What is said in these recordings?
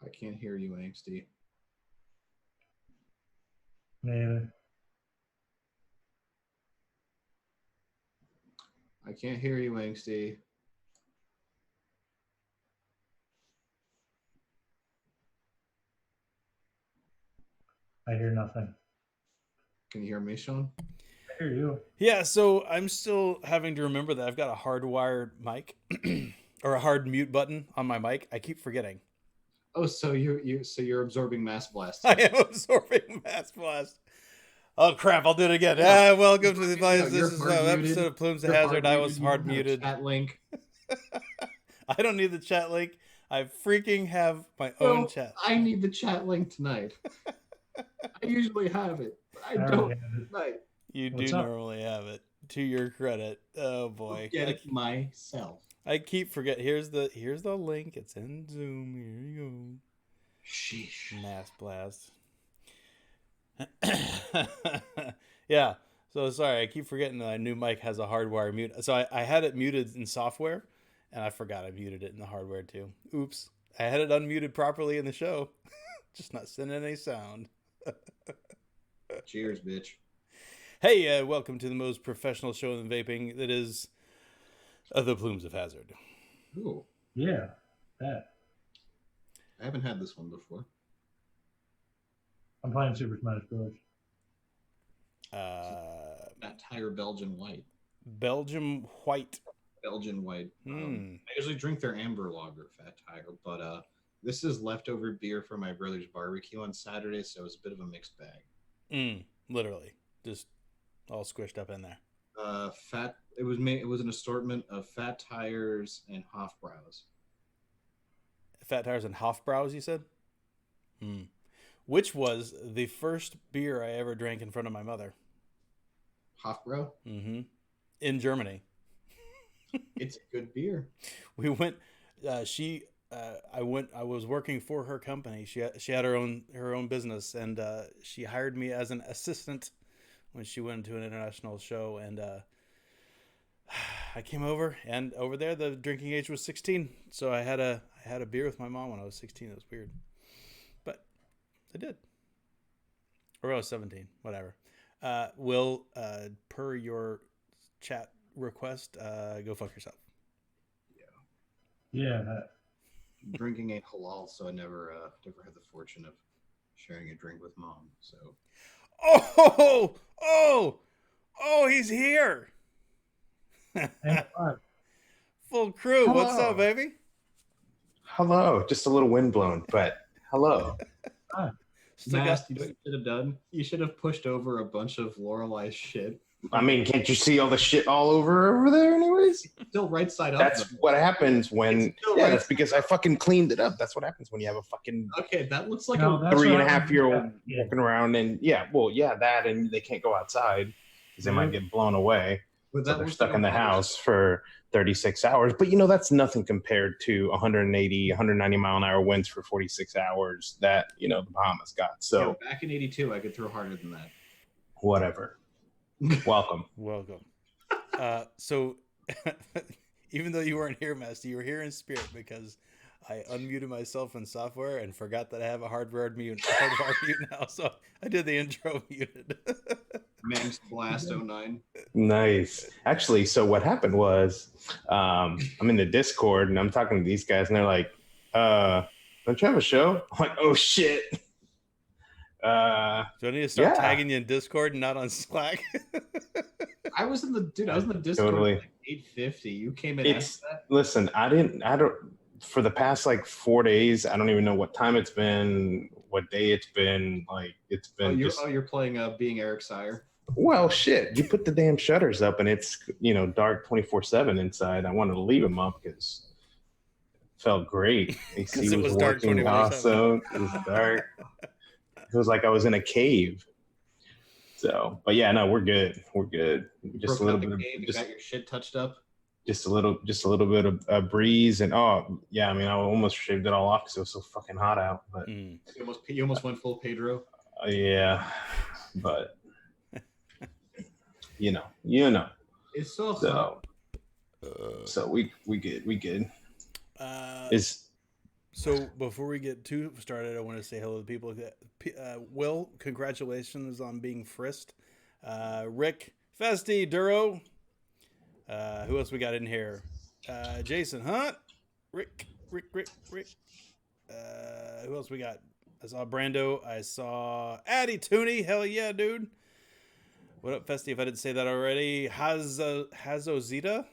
I can't hear you, Angsty. Neither. I can't hear you, Angsty. I hear nothing. Can you hear me, Sean? I hear you. Yeah, so I'm still having to remember that I've got a hardwired mic or a hard mute button on my mic. I keep forgetting. Oh, so you're absorbing mass blast. I am absorbing mass blast. Oh crap! I'll do it again. Welcome to the No, this is an episode of Plumes of Hazard. I was hard muted. Chat link. I don't need the chat link. I freaking have my own chat. I need the chat link tonight. I usually have it, but I don't tonight. You do normally have it. To your credit. Oh boy. I'll get it myself. I keep forgetting. Here's the link. It's in Zoom. Here you go. Sheesh. Mass blast. Yeah. So sorry, I keep forgetting that my new mic has a hardwire mute. So I had it muted in software, and I forgot I muted it in the hardware too. Oops. I had it unmuted properly in the show. Just not sending any sound. Cheers, bitch. Hey, welcome to the most professional show in vaping that is the Plumes of Hazard. Ooh. Yeah, that. I haven't had this one before. I'm playing Super Smash Bros. That Tire Belgian White. Belgium White. Belgian White. I usually drink their Amber Lager, Fat Tire, but this is leftover beer from my brother's barbecue on Saturday, so it's a bit of a mixed bag. Literally, just all squished up in there. It was an assortment of Fat Tires and Hofbrau's. Fat Tires and Hofbrau's, you said? Which was the first beer I ever drank in front of my mother. Hofbrau? Mm-hmm. In Germany. It's a good beer. We went. I was working for her company. She had her own business, and she hired me as an assistant when she went to an international show. And I came over, and over there the drinking age was 16. So I had a beer with my mom when I was 16. It was weird, but I did. Or I was 17. Whatever. Will, per your chat request, go fuck yourself. Yeah. That. Drinking ain't halal, so I never had the fortune of sharing a drink with mom. So. Oh! He's here. Full crew. Hello. What's up, baby? Hello. Just a little wind blown, but hello. Mast, you know what you should have done? You should have pushed over a bunch of Lorelai's shit. I mean, can't you see all the shit all over there anyways? It's still right side up. That's what happens when... Yeah, right that's because I fucking cleaned it up. That's what happens when you have a fucking... Okay, that looks like a 3.5-year-old walking around and... Yeah, well, yeah, that and they can't go outside because they might get blown away. So they're stuck in the house for 36 hours. But, that's nothing compared to 180, 190 mile an hour winds for 46 hours that, the Bahamas got. So back in 82, I could throw harder than that. Whatever. Welcome. So even though you weren't here, Master, you were here in spirit because I unmuted myself in software and forgot that I have a hardwired mute now. So I did the intro muted. Man's Blast 09. Nice. Actually, so what happened was I'm in the Discord and I'm talking to these guys and they're like, don't you have a show? I'm like, oh shit. Do I need to start tagging you in Discord and not on Slack? I was in the Discord totally. At like 8:50. You came in after that? Listen, I don't for the past like 4 days, I don't even know what time it's been, what day it's been. Like it's been you're playing Being Eric Sire. Well, shit, you put the damn shutters up and it's dark 24/7 inside. I wanted to leave them up because it felt great. AC was working awesome. It was dark. It was like I was in a cave. So, but yeah, no, we're good. We're good. Just a little bit of got your shit touched up. Just a little bit of a breeze, and I almost shaved it all off because it was so fucking hot out. But you almost went full Pedro. Yeah, but you know. It's so hot. So we good. So before we get too started, I want to say hello to people. Will, congratulations on being frisked. Rick, Festy, Duro. Who else we got in here? Jason Hunt, Rick. Who else we got? I saw Brando. I saw Addy Tooney. Hell yeah, dude. What up, Festy? If I didn't say that already, Hazozita.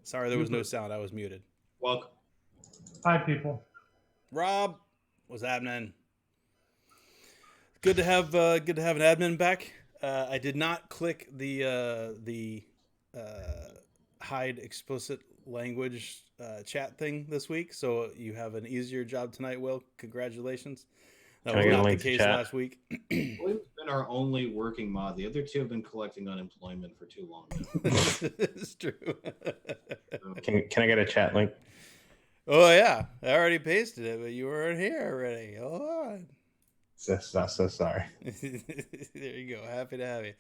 Sorry, there was no sound. I was muted. Welcome. Hi, people. Rob, what's happening? Good to have an admin back. I did not click the hide explicit language chat thing this week, so you have an easier job tonight. Will, congratulations. That Can I was get a not the link to case chat? last week. William's been our only working mod. The other two have been collecting unemployment for too long now. It's true. Can I get a chat link? Oh yeah, I already pasted it, but you weren't here already. Hold on. So sorry. There you go. Happy to have you.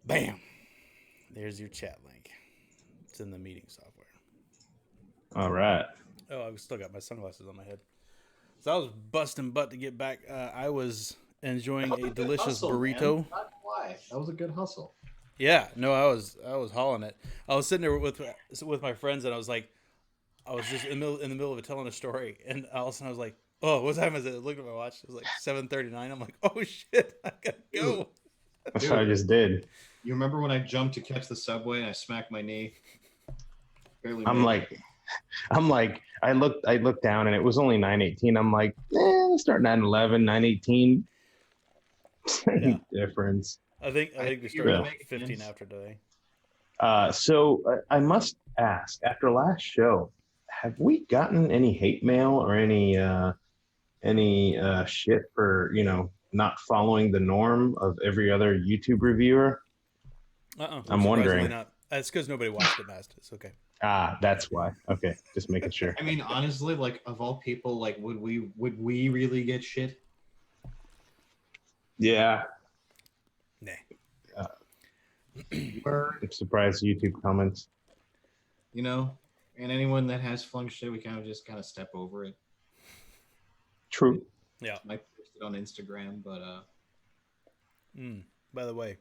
Bam. There's your chat link. It's in the meeting software. All right. Oh, I've still got my sunglasses on my head. So I was busting butt to get back. I was enjoying a delicious hustle, burrito. Man. Not why. That was a good hustle. Yeah, no, I was hauling it. I was sitting there with my friends, and I was just in the middle of telling a story, and all of a sudden I was like, "Oh, what time is it?" I looked at my watch. It was like 7:39. I'm like, "Oh shit, I gotta go." That's what I just did. You remember when I jumped to catch the subway and I smacked my knee? Barely I'm made it. like, I looked down and it was only 9:18. I'm like, let's start 9:11, 9:18. Same difference. I think we you're started gonna at make it 15 against- after today. So I must ask, after last show, have we gotten any hate mail or any shit for not following the norm of every other YouTube reviewer? I'm wondering. Not. It's because nobody watched it, Mast. It's okay. That's why. Okay, just making sure. I mean, honestly, like of all people, like would we really get shit? Yeah. Nah. I'm surprised YouTube comments. You know, and anyone that has flung shit, we kind of step over it. True. Yeah. Might post it on Instagram, but By the way,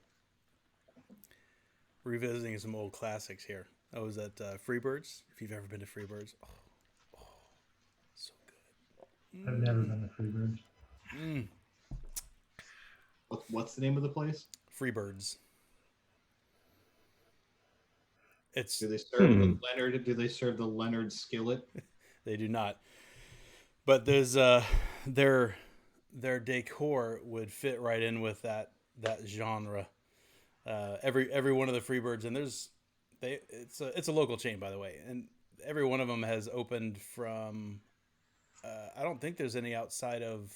revisiting some old classics here. I was at Freebirds. If you've ever been to Freebirds, so good. I've never been to Freebirds. what's the name of the place? Freebirds. It's. Do they serve the Leonard? Do they serve the Leonard skillet? They do not. But there's their decor would fit right in with that genre. Every one of the Freebirds, and it's a local chain, by the way, and every one of them has opened from. I don't think there's any outside of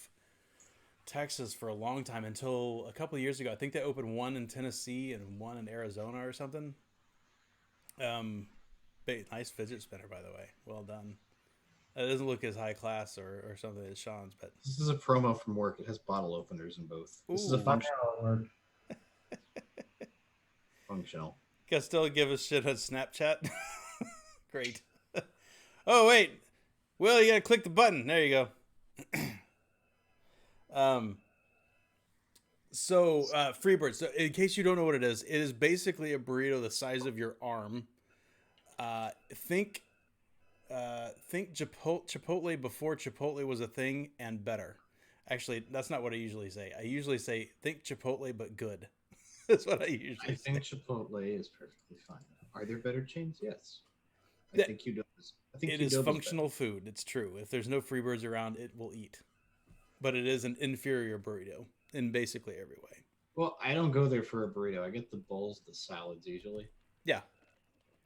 Texas for a long time until a couple of years ago. I think they opened one in Tennessee and one in Arizona or something. Nice fidget spinner, by the way. Well done. It doesn't look as high class or something as Sean's, but This is a promo from work. It has bottle openers in both. This is a Ooh. functional. Guess still give us shit on Snapchat. Great. Oh wait, Will, you gotta click the button. There you go. So Freebird. So in case you don't know what it is basically a burrito the size of your arm. Think Chipotle before Chipotle was a thing and better. Actually, that's not what I usually say. I usually say think Chipotle but good. That's what I usually say. I think Chipotle is perfectly fine. Are there better chains? Yes. Yeah. I think Qdoba's. It is functional food. It's true. If there's no Freebirds around, it will eat. But it is an inferior burrito in basically every way. Well, I don't go there for a burrito. I get the bowls, the salads usually. Yeah.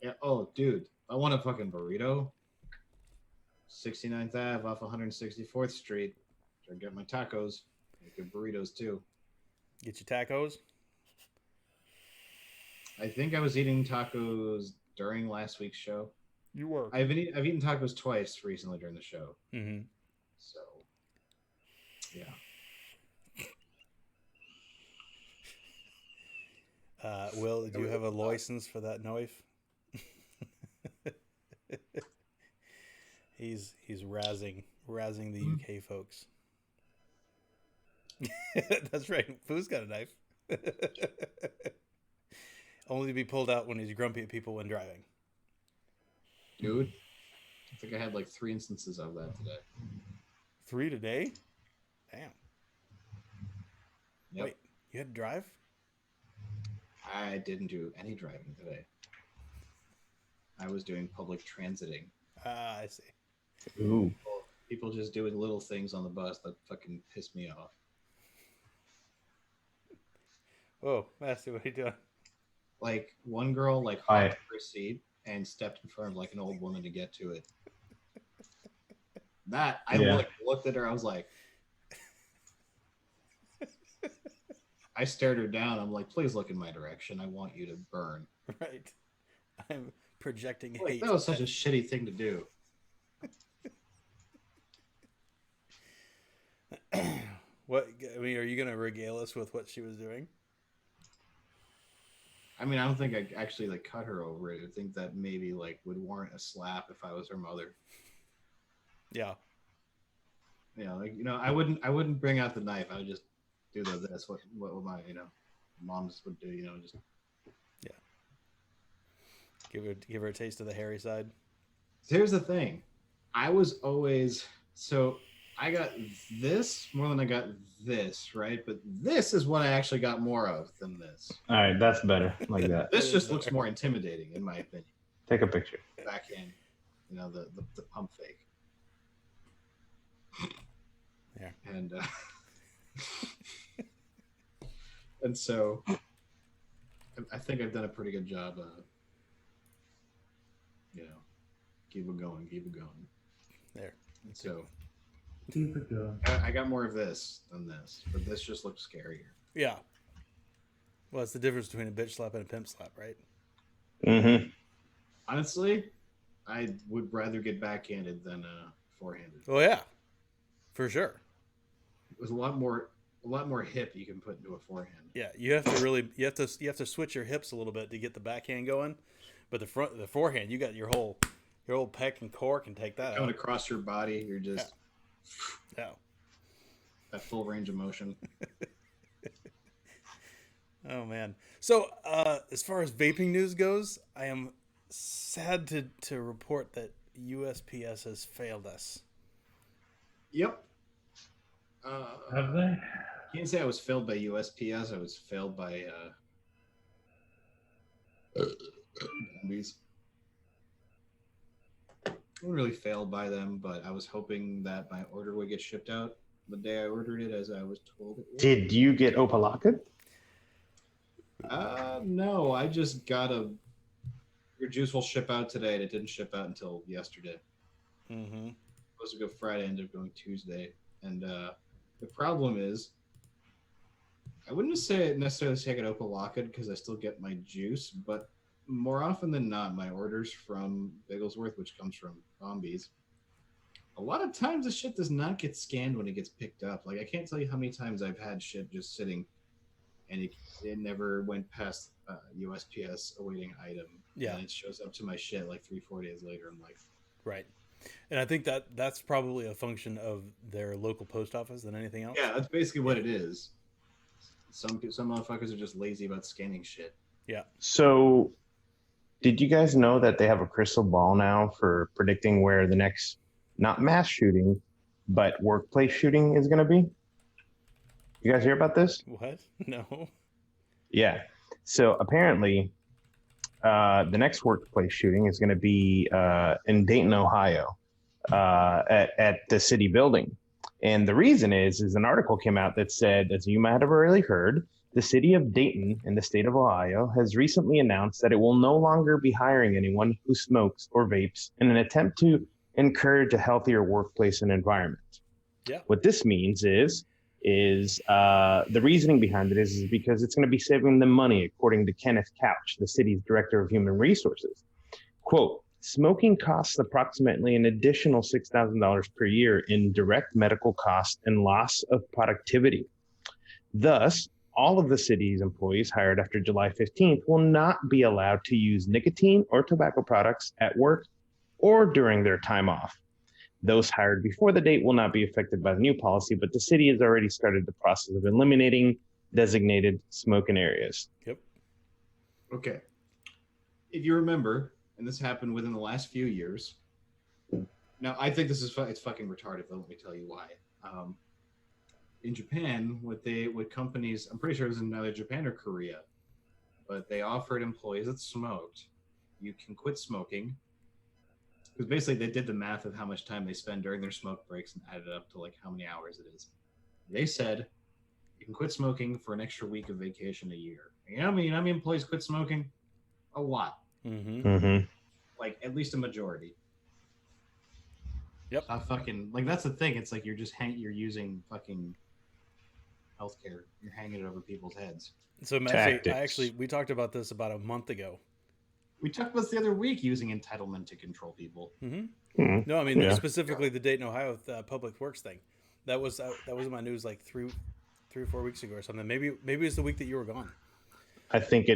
Yeah. Oh, dude, I want a fucking burrito. 69th Ave off 164th Street. I get my tacos. I get burritos too. Get your tacos. I think I was eating tacos during last week's show. You were. I've eaten tacos twice recently during the show. Mm-hmm. So, yeah. Will, do you have a license for that knife? He's razzing the UK folks. That's right. Foo's got a knife. Only to be pulled out when he's grumpy at people when driving. Dude, I think I had like 3 instances of that today. 3 today? Damn. Yep. Wait, you had to drive? I didn't do any driving today. I was doing public transiting. Ah, I see. Ooh. People just doing little things on the bus that fucking piss me off. Whoa, Master, what are you doing? Like, one girl, like, hopped her seat and stepped in front of, like, an old woman to get to it. That, I looked at her, I was like... I stared her down. I'm like, please look in my direction. I want you to burn. Right. I'm projecting like, hate. That was such a shitty thing to do. What, I mean, are you going to regale us with what she was doing? I mean, I don't think I actually like cut her over it. I think that maybe like would warrant a slap if I was her mother. Yeah. Yeah, like, you know, I wouldn't bring out the knife. I would just do this. What my, you know, moms would do. You know, just give her a taste of the hairy side. Here's the thing, I was always I got this more than I got this, right? But this is what I actually got more of than this. All right, that's better. Like that. This just looks more intimidating, in my opinion. Take a picture. Backhand, you know, the pump fake. Yeah. And and so I think I've done a pretty good job of, you know, keep it going. There. And so Keep it going. I got more of this than this, but this just looks scarier. Yeah. Well, it's the difference between a bitch slap and a pimp slap, right? Mm-hmm. Honestly, I would rather get backhanded than forehanded. Oh yeah, for sure. It was a lot more hip you can put into a forehand. Yeah, you have to switch your hips a little bit to get the backhand going, but the forehand, you got your whole pec and core can take that Going out. across your body, you're just Yeah. that full range of motion. Oh man. So as far as vaping news goes, I am sad to report that USPS has failed us. Yep. Have they? Can't say I was failed by USPS. I was failed by these. I wasn't really failed by them, but I was hoping that my order would get shipped out the day I ordered it, as I was told it would. Did you get Opalaka? No, I just got your juice will ship out today, and it didn't ship out until yesterday. Mm-hmm. Supposed to go Friday, ended up going Tuesday, and the problem is, I wouldn't necessarily say I got Opalaka because I still get my juice, but more often than not, my orders from Bigglesworth, which comes from Zombies, a lot of times the shit does not get scanned when it gets picked up. Like, I can't tell you how many times I've had shit just sitting and it never went past USPS awaiting item. Yeah. And it shows up to my shit like 3-4 days later. I'm like, Right. And I think that's probably a function of their local post office than anything else. yeah, that's basically what it is. Some motherfuckers are just lazy about scanning shit. Yeah. So, did you guys know that they have a crystal ball now for predicting where the next, not mass shooting, but workplace shooting is going to be? You guys hear about this? What? No. Yeah. So apparently, the next workplace shooting is going to be in Dayton, Ohio, at the city building. And the reason is an article came out that said, as you might have already heard, the city of Dayton in the state of Ohio has recently announced that it will no longer be hiring anyone who smokes or vapes in an attempt to encourage a healthier workplace and environment. Yeah. What this means is the reasoning behind it is because it's going to be saving them money, according to Kenneth Couch, the city's director of human resources. Quote, smoking costs approximately an additional $6,000 per year in direct medical costs and loss of productivity. Thus, all of the city's employees hired after July 15th will not be allowed to use nicotine or tobacco products at work or during their time off. Those hired before the date will not be affected by the new policy, but the city has already started the process of eliminating designated smoking areas. Yep. Okay. If you remember, and this happened within the last few years. Now, I think this is it's fucking retarded, but let me tell you why. In Japan, what companies, I'm pretty sure it was in either Japan or Korea, but they offered employees that smoked, you can quit smoking. Because basically they did the math of how much time they spend during their smoke breaks and added up to like how many hours it is. They said you can quit smoking for an extra week of vacation a year. You know how many employees quit smoking? A lot. Like at least a majority. Yep. Fucking like that's the thing. It's like you're just you're using fucking healthcare. You're hanging it over people's heads. So we talked about this about a month ago. We talked about this the other week, using entitlement to control people. No, I mean specifically the Dayton, Ohio public works thing. That was in my news like 3 or 4 weeks ago or something. Maybe it's the week that you were gone. I think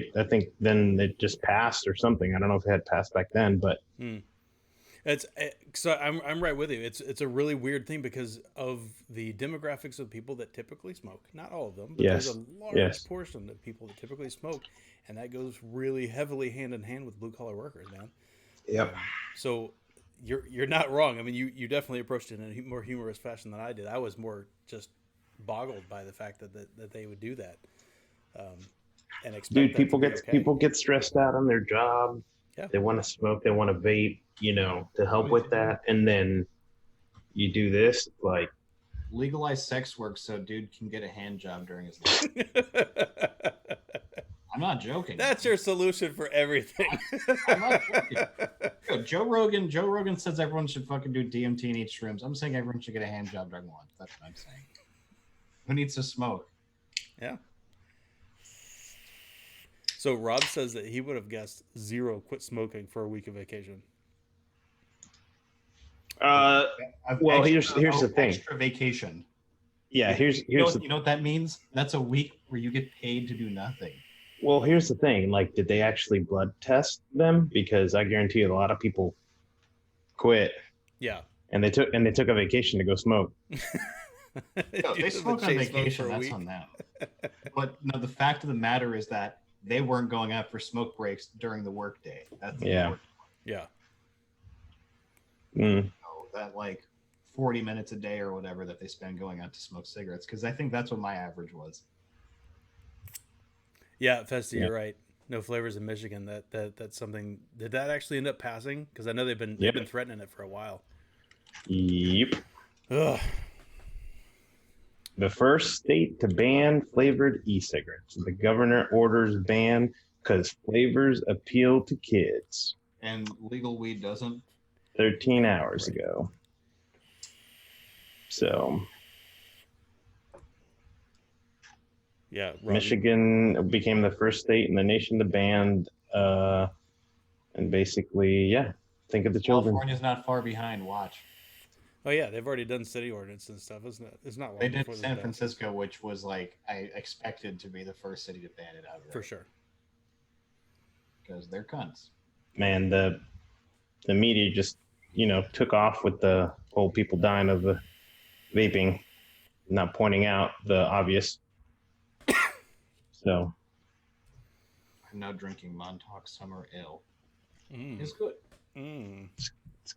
then it just passed or something. I don't know if it had passed back then, but so I'm right with you. It's a really weird thing because of the demographics of people that typically smoke. Not all of them, but there's a large portion of people that typically smoke, and that goes really heavily hand in hand with blue collar workers, man. Yep. So you're not wrong. I mean, you definitely approached it in a more humorous fashion than I did. I was more just boggled by the fact that they would do that. And expect people get stressed out on their job. Yeah. They want to smoke, they want to vape, to help with that, and then you do this, like legalize sex work so dude can get a hand job during his life. I'm not joking. That's your solution for everything. I'm not joking. Yo, Joe Rogan says everyone should fucking do DMT and eat shrooms. I'm saying everyone should get a hand job during lunch. That's what I'm saying. Who needs to smoke? Yeah. So Rob says that he would have guessed 0 quit smoking for a week of vacation. Well, here's the thing. Extra vacation. Yeah, you know what that means? That's a week where you get paid to do nothing. Well, here's the thing. Like, did they actually blood test them? Because I guarantee you, a lot of people quit. Yeah. And they took a vacation to go smoke. No, they smoked on vacation. That's on them. But no, the fact of the matter is that they weren't going out for smoke breaks during the workday. That's yeah. So that like 40 minutes a day or whatever that they spend going out to smoke cigarettes, because I think that's what my average was. Yeah, Festy, you're right. No flavors in Michigan. That's something. Did that actually end up passing? Because I know they've been threatening it for a while. Yep. Ugh. The first state to ban flavored e-cigarettes. The governor orders ban because flavors appeal to kids. And legal weed doesn't? 13 hours ago. So... Yeah, Michigan became the first state in the nation to ban, and basically, think of the children. California's not far behind. Watch. Oh yeah, they've already done city ordinance and stuff, isn't it? It's not long. They did San Francisco, which was like I expected to be the first city to ban it outright. For sure. Because they're cunts. Man, the media just took off with the whole people dying of the vaping, not pointing out the obvious. So, I'm now drinking Montauk Summer Ale. It's good. It's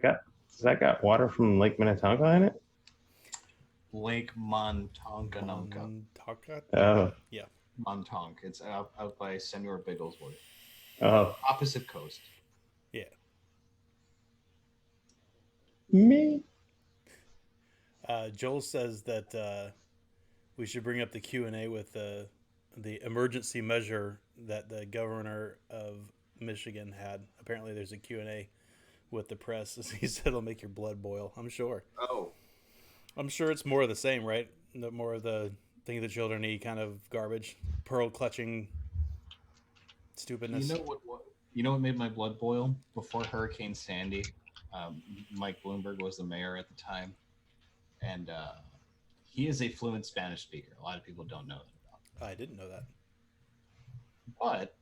got water from Lake Minnetonka in it. Lake Montonka. Oh, yeah, Montonk. It's out by Senor Bigglesworth. Oh, opposite coast. Yeah. Me. Joel says that we should bring up the Q&A with the emergency measure that the governor of Michigan had. Apparently there's a Q&A with the press. He said it'll make your blood boil. I'm sure. Oh. I'm sure it's more of the same, right? More of the thing the children eat kind of garbage. Pearl clutching stupidness. You know what made my blood boil? Before Hurricane Sandy, Mike Bloomberg was the mayor at the time. And he is a fluent Spanish speaker. A lot of people don't know that. I didn't know that. But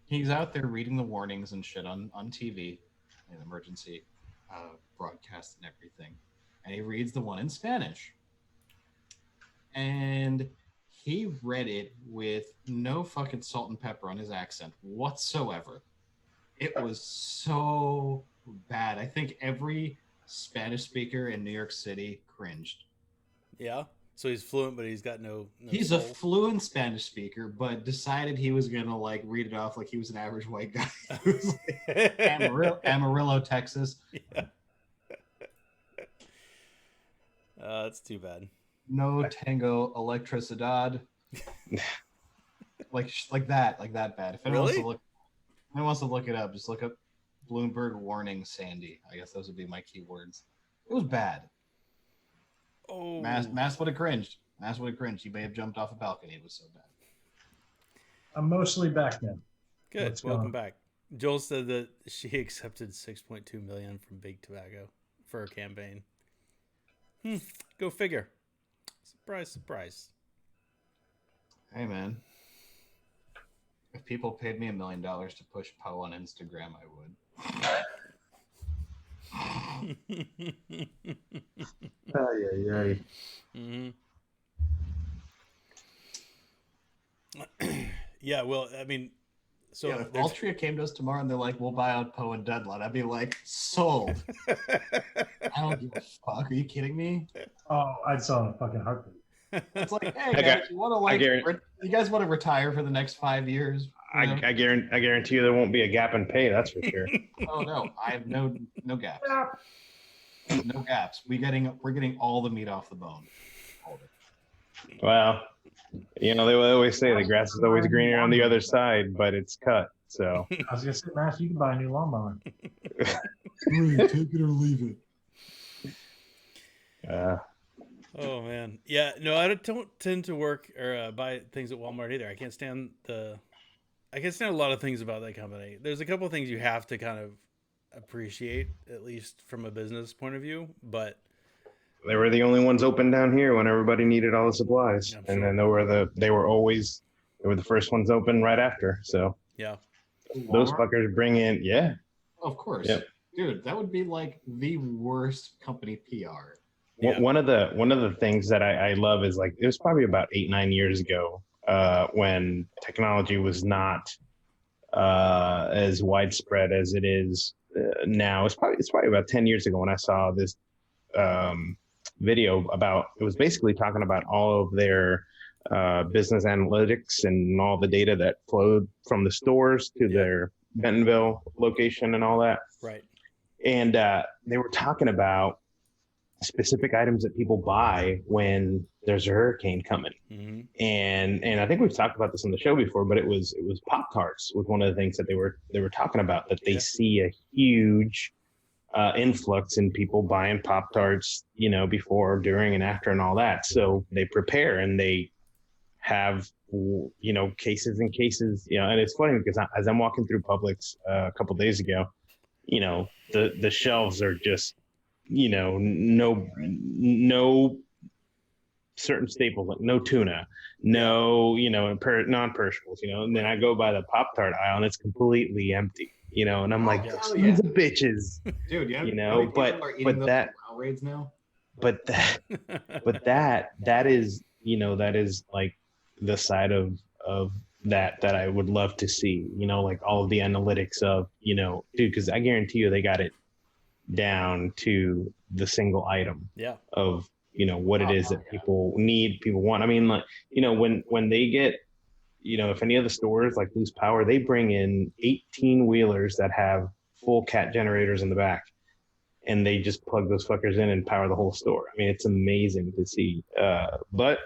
he's out there reading the warnings and shit on TV, and emergency broadcast and everything. and he reads the one in Spanish. And he read it with no fucking salt and pepper on his accent whatsoever. It was so bad. I think every Spanish speaker in New York City cringed. Yeah. So he's fluent, but he's got no He's soul. a fluent Spanish speaker, but decided he was gonna like read it off like he was an average white guy. He was like, Amarillo, Texas. Yeah. That's too bad. No tango electricidad. like that bad. If anyone wants to look it up, just look up Bloomberg warning Sandy. I guess those would be my keywords. It was bad. Oh, Mass would have cringed. He may have jumped off a balcony. It was so bad. I'm mostly back now. good. Welcome back. Joel said that she accepted $6.2 million from Big Tobacco for her campaign. Go figure. Surprise, surprise. Hey, man. If people paid me $1 million to push Poe on Instagram, I would. Yeah, well, I mean, so if Altria came to us tomorrow and they're like, we'll buy out Poe and Deadline, I'd be like, sold. I don't give a fuck. Are you kidding me? Oh, I'd sell in a fucking heartbeat. It's like, hey guys, you want to like, you guys want to retire for the next 5 years? I guarantee you there won't be a gap in pay. That's for sure. Oh no, I have no gaps. No gaps. We're getting all the meat off the bone. Well, you know, they always say the grass is always greener on the other side, but it's cut. So I was gonna say, Matt, you can buy a new lawnmower. Take it or leave it. Oh man, yeah. No, I don't tend to work or buy things at Walmart either. I can't stand a lot of things about that company. There's a couple of things you have to kind of appreciate, at least from a business point of view, but they were the only ones open down here when everybody needed all the supplies. Sure. And then they were the first ones open right after. So yeah, those fuckers bring in, yeah. Of course. Yep. Dude, that would be like the worst company PR. Yeah. One of the things that I love is like, it was probably about 8-9 years ago when technology was not as widespread as it is now. It's probably about 10 years ago when I saw this video about, it was basically talking about all of their business analytics and all the data that flowed from the stores to their Bentonville location and all that. Right. And they were talking about specific items that people buy when there's a hurricane coming. Mm-hmm. And I think we've talked about this on the show before, but it was Pop-Tarts was one of the things that they were talking about, that they see a huge influx in people buying Pop-Tarts, you know, before, during, and after, and all that. So they prepare and they have, you know, cases and cases, you know. And it's funny because as I'm walking through Publix a couple of days ago, you know, the shelves are just, you know, no certain staples, like no tuna, no, you know, non-perishables, you know. And then I go by the Pop-Tart aisle and it's completely empty, you know. And I'm like, these bitches, dude. You know, but that now. But that is, you know, that is like the side of that I would love to see, you know, like all of the analytics of, you know, dude, because I guarantee you they got it down to the single item of, you know, what it is that people need, people want. I mean, like, you know, when they get, you know, if any of the stores like lose power, they bring in 18 wheelers that have full cat generators in the back, and they just plug those fuckers in and power the whole store. I mean, it's amazing to see. But,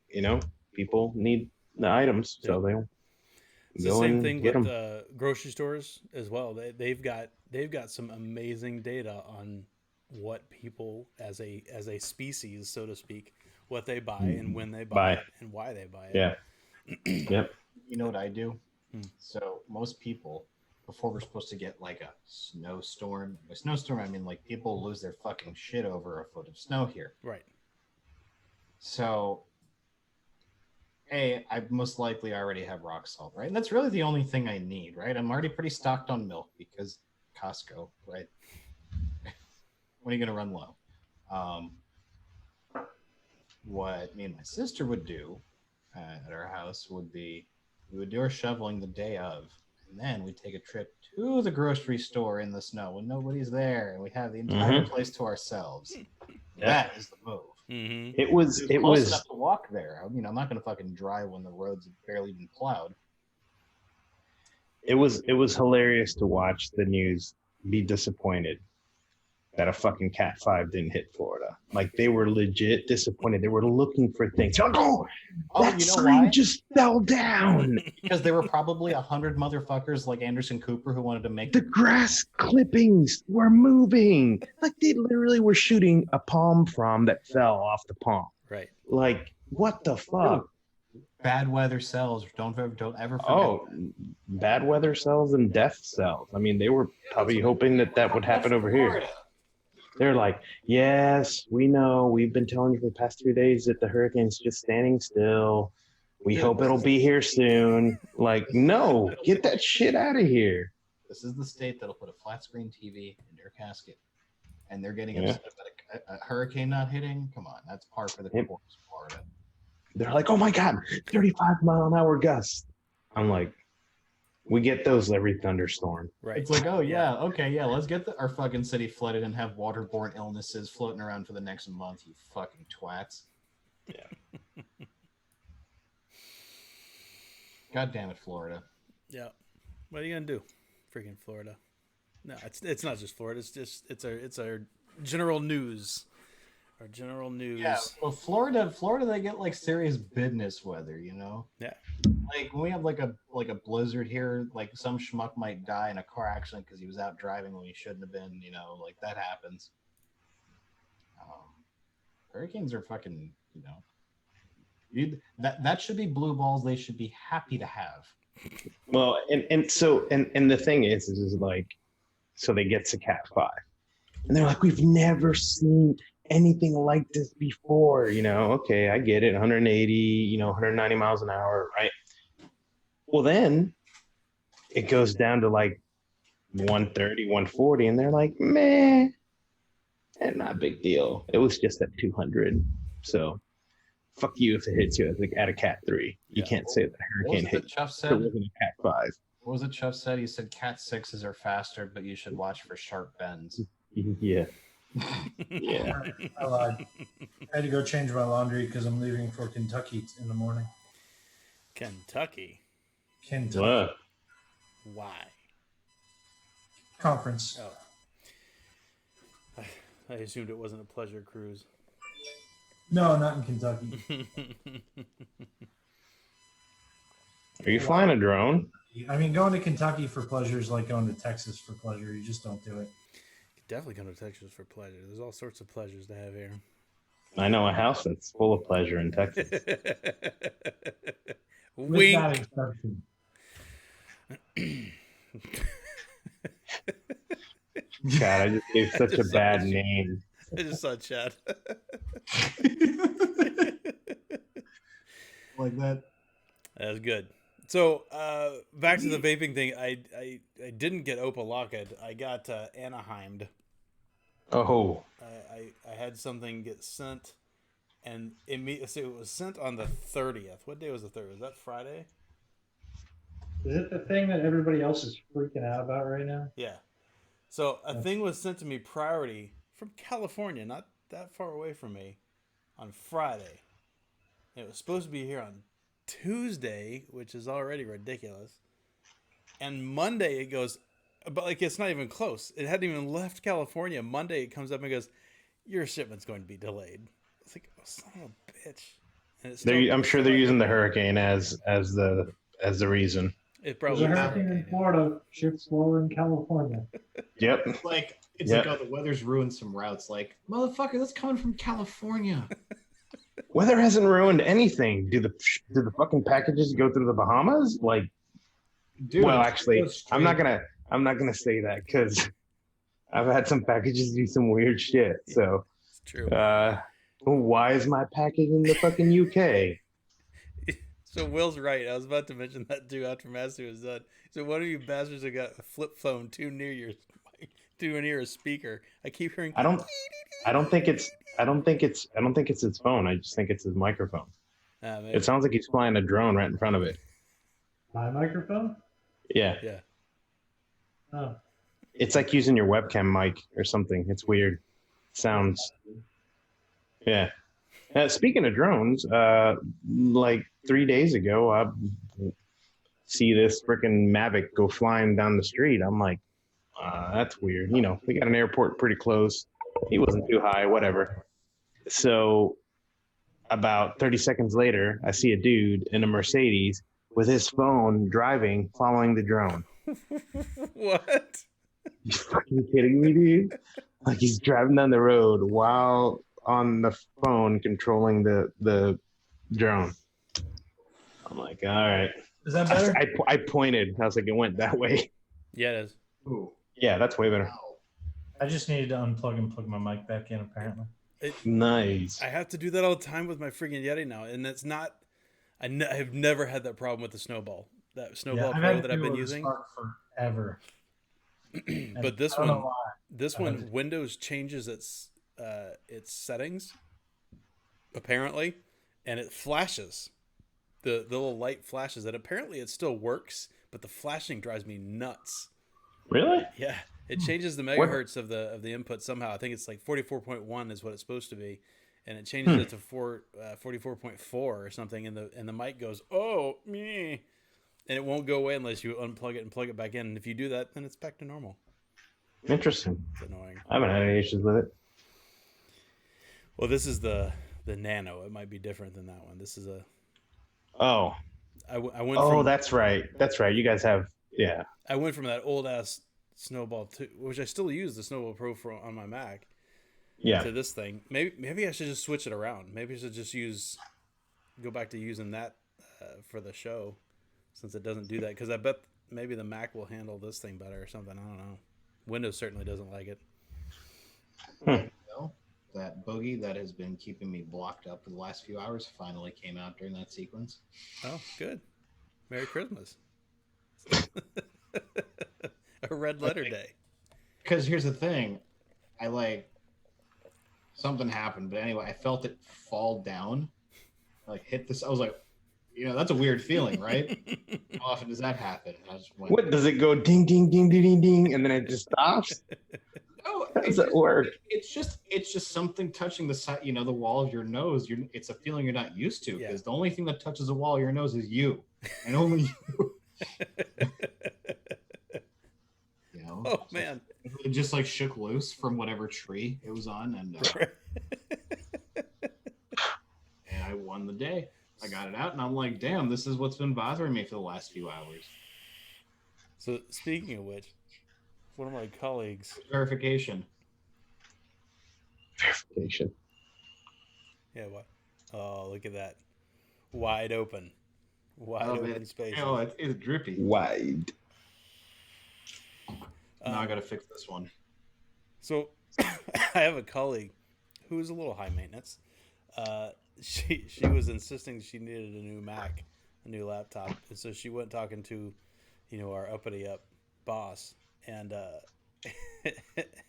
you know, people need the items, so it's the same thing with grocery stores as well. They've got some amazing data on what people as a species, so to speak, what they buy and when they buy it and why they buy it. Yeah. Yep. You know what I do? So most people, before we're supposed to get like a snowstorm, I mean like people lose their fucking shit over a foot of snow here. Right. So I most likely already have rock salt, right? And that's really the only thing I need, right? I'm already pretty stocked on milk because Costco, right? When are you going to run low? Um, what me and my sister would do at our house would be we would do our shoveling the day of, and then we'd take a trip to the grocery store in the snow when nobody's there, and we have the entire place to ourselves. That is the move. Mm-hmm. It was close enough to walk there. I'm not going to fucking drive when the roads have barely been plowed. It was hilarious to watch the news be disappointed that a fucking Cat 5 didn't hit Florida. Like, they were legit disappointed. They were looking for things. That sign just fell down. Because there were probably 100 motherfuckers like Anderson Cooper who wanted to make the grass clippings were moving. Like, they literally were shooting a palm frond that fell off the palm. Right. Like, what the fuck? Bad weather sells. Don't ever forget. Oh, bad weather sells and death sells. I mean, they were probably hoping that would happen over here. They're like, yes, we know. We've been telling you for the past 3 days that the hurricane's just standing still. We hope it'll be here soon. Like, no, get that shit out of here. This is the state that'll put a flat screen TV in your casket, and they're getting upset about a hurricane not hitting. Come on, that's par for the course, Florida. They're like, oh my God, 35-mile-an-hour gusts. I'm like, we get those every thunderstorm. Right. It's like, oh yeah, okay, yeah, let's get our fucking city flooded and have waterborne illnesses floating around for the next month, you fucking twats. Yeah. God damn it, Florida. Yeah. What are you gonna do? Freaking Florida. No, it's not just Florida. It's our general news. Our general news. Yeah, well, Florida, they get like serious business weather, you know. Yeah. Like when we have like a blizzard here, like some schmuck might die in a car accident because he was out driving when he shouldn't have been, you know, like that happens. Hurricanes are fucking, that should be blue balls. They should be happy to have. Well, and so the thing is like, so they get to Cat 5, and they're like, we've never seen anything like this before, okay, I get it, 180, 190 miles an hour, right? Well, then it goes down to like 130, 140, and they're like, meh, and not a big deal. It was just at 200, so fuck you if it hits you at a Cat 3. You can't say that hurricane hit you. It wasn't a Cat 5. What was it Chuff said? He said Cat 6s are faster, but you should watch for sharp bends. Yeah. Yeah. I lied. I had to go change my laundry because I'm leaving for Kentucky in the morning. Kentucky? Kentucky. Why? Conference. Oh. I assumed it wasn't a pleasure cruise. No, not in Kentucky. Are you flying a drone? I mean, going to Kentucky for pleasure is like going to Texas for pleasure. You just don't do it. Definitely come to Texas for pleasure. There's all sorts of pleasures to have here. I know a house that's full of pleasure in Texas. With that exception. God, I just gave such a bad name. I just saw Chad. Like that. That was good. So back to the vaping thing. I didn't get Opalaka. I got Anaheimed. Oh. I had something get sent, and it was sent on the 30th. What day was the 30th? Was that Friday? Is it the thing that everybody else is freaking out about right now? Yeah. So a thing was sent to me priority from California, not that far away from me, on Friday. It was supposed to be here on Tuesday, which is already ridiculous. And Monday it goes, but like it's not even close. It hadn't even left California. Monday it comes up and goes, your shipment's going to be delayed. It's like, oh, son of a bitch. And it's I'm sure they're using the hurricane as the reason. It probably There's a hurricane in Florida, ship slower in California. Yep. It's like, oh, the weather's ruined some routes. Like, motherfucker, that's coming from California. Weather hasn't ruined anything. Do the fucking packages go through the Bahamas? Like, Dude, well, actually, I'm not gonna say that because I've had some packages do some weird shit. So, it's true. Why is my package in the fucking UK? So Will's right. I was about to mention that too after Master was done. So one of you bastards that got a flip phone too near your do hear a speaker. I keep hearing. I don't think it's its phone. I just think it's his microphone. It sounds like he's flying a drone right in front of it. My microphone? Yeah. Yeah. Oh. It's like using your webcam mic or something. It's weird. Sounds. Yeah. Speaking of drones, like 3 days ago, I see this freaking Mavic go flying down the street. I'm like, that's weird. You know, we got an airport pretty close. He wasn't too high, whatever. So about 30 seconds later, I see a dude in a Mercedes with his phone driving, following the drone. What? You fucking kidding me, dude? Like he's driving down the road while on the phone controlling the drone. I'm like, all right. Is that better? I pointed. I was like, it went that way. Yeah, it is. Ooh. Yeah, that's way better. I just needed to unplug and plug my mic back in, apparently. Nice. I have to do that all the time with my friggin' Yeti now, and it's not. I've never had that problem with the Snowball. That Snowball Pro that I've been using forever. But this one, Windows changes its settings, apparently, and it flashes. The little light flashes, and apparently it still works, but the flashing drives me nuts. Really? Yeah, it changes the megahertz of the input somehow. I think it's like 44.1 is what it's supposed to be, and it changes it to 44.4 or something, and the mic goes, oh me. And it won't go away unless you unplug it and plug it back in. And if you do that, then it's back to normal. Interesting. It's annoying. I haven't had any issues with it. Well, this is the Nano. It might be different than that one. This is a. Oh. I went. Oh, from, that's right. That's right. You guys have. Yeah. I went from that old ass Snowball which I still use the Snowball Pro on my Mac. Yeah. To this thing. Maybe I should just switch it around. Maybe I should just go back to using that for the show. Since it doesn't do that, because I bet maybe the Mac will handle this thing better or something. I don't know. Windows certainly doesn't like it. Well, that bogey that has been keeping me blocked up for the last few hours finally came out during that sequence. Oh, good. Merry Christmas. A red letter day. Because here's the thing. Something happened, but anyway, I felt it fall down. Hit this. I was like, that's a weird feeling, right? How often does that happen? What does it go ding ding ding ding ding ding and then it just stops? No, how does that work? It's just something touching the side, the wall of your nose. It's a feeling you're not used to because the only thing that touches the wall of your nose is you, and only you. Oh man! It just shook loose from whatever tree it was on, and and I won the day. I got it out, and I'm like, damn, this is what's been bothering me for the last few hours. So, speaking of which, one of my colleagues... Verification. Yeah, what? Oh, look at that. Wide open. Open space. Oh, it's drippy. Wide. Now I got to fix this one. So, I have a colleague who's a little high maintenance. She was insisting she needed a new Mac, a new laptop, and so she went talking to, our uppity up boss, and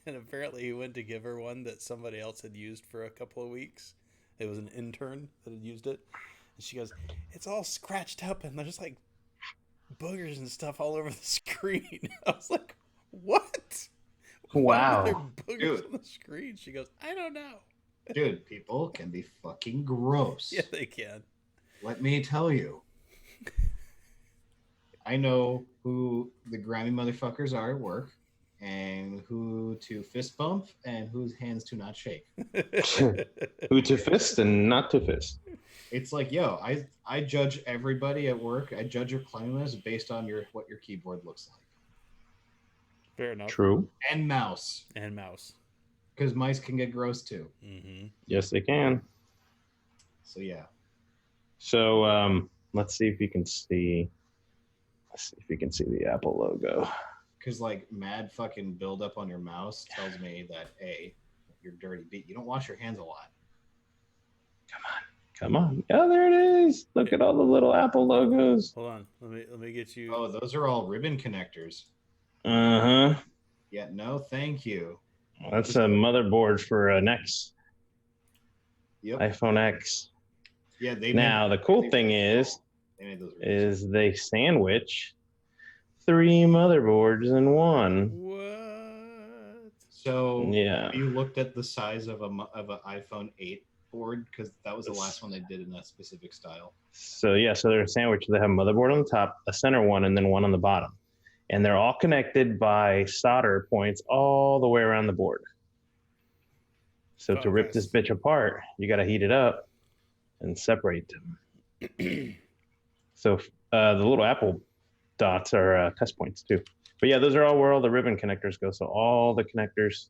and apparently he went to give her one that somebody else had used for a couple of weeks. It was an intern that had used it, and she goes, "It's all scratched up, and there's boogers and stuff all over the screen." I was like, "What? Wow, why are there boogers on the screen?" She goes, "I don't know." Dude, people can be fucking gross. Yeah, they can. Let me tell you. I know who the grimy motherfuckers are at work, and who to fist bump, and whose hands to not shake. Who to fist and not to fist. It's like, yo, I judge everybody at work. I judge your cleanliness based on what your keyboard looks like. Fair enough. True. And mouse. Because mice can get gross too. Mm-hmm. Yes, they can. So yeah. So let's see if you can see. Let's see if you can see the Apple logo. Because mad fucking buildup on your mouse tells me that you're dirty. B, you don't wash your hands a lot. Come on. Oh, there it is. Look at all the little Apple logos. Hold on. Let me get you. Oh, those are all ribbon connectors. Uh-huh. Yeah, no, thank you. That's a motherboard for an X. Yep. iPhone X. Yeah, they Now the cool thing is they sandwich 3 motherboards in one. What? So Yeah. have you looked at the size of an iPhone 8 board? Because that was the last one they did in that specific style. So yeah, so they're a sandwich. They have a motherboard on the top, a center one, and then one on the bottom. And they're all connected by solder points all the way around the board. So to rip this bitch apart, you got to heat it up and separate them. So the little Apple dots are test points too. But yeah, those are all where all the ribbon connectors go. So all the connectors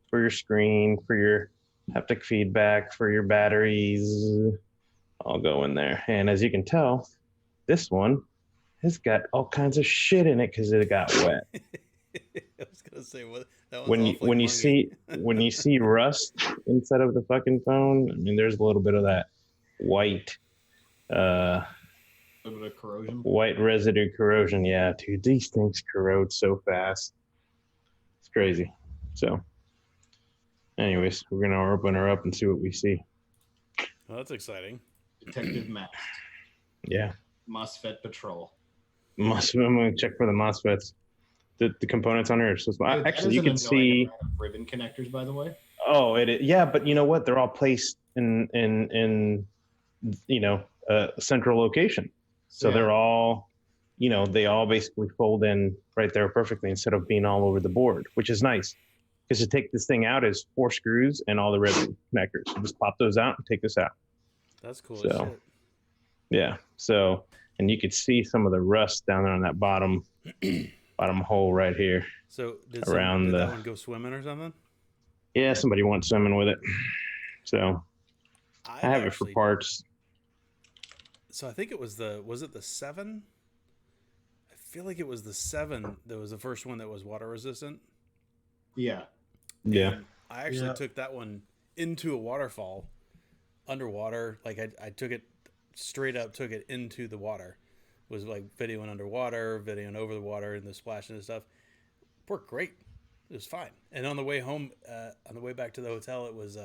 for your screen, for your haptic feedback, for your batteries, all go in there. And as you can tell, this one has got all kinds of shit in it because it got wet. I was gonna say what that when you see rust inside of the fucking phone, I mean, there's a little bit of that white, a little bit of corrosion. White residue corrosion. Yeah, dude, these things corrode so fast. It's crazy. So, anyways, we're gonna open her up and see what we see. Well, that's exciting. Detective Matt. Yeah. MOSFET Patrol. I'm gonna check for the MOSFETs. The components on here. So actually, you can see ribbon connectors, by the way. Oh, yeah, but you know what? They're all placed in a central location. So they're all, they all basically fold in right there perfectly instead of being all over the board, which is nice. Because to take this thing out is 4 screws and all the ribbon connectors. So just pop those out and take this out. That's cool as shit. Yeah. So, and you could see some of the rust down there on that bottom hole right here. So did that one go swimming or something? Yeah, somebody went swimming with it. So I have it for parts. So I think it was the 7? I feel like it was the 7 that was the first one that was water resistant. Yeah. Yeah. And I actually took that one into a waterfall underwater. Like I took it straight up, took it into the water. Was like videoing underwater, videoing over the water and the splashing and stuff. Worked great. It was fine. And on the way home, on the way back to the hotel, it was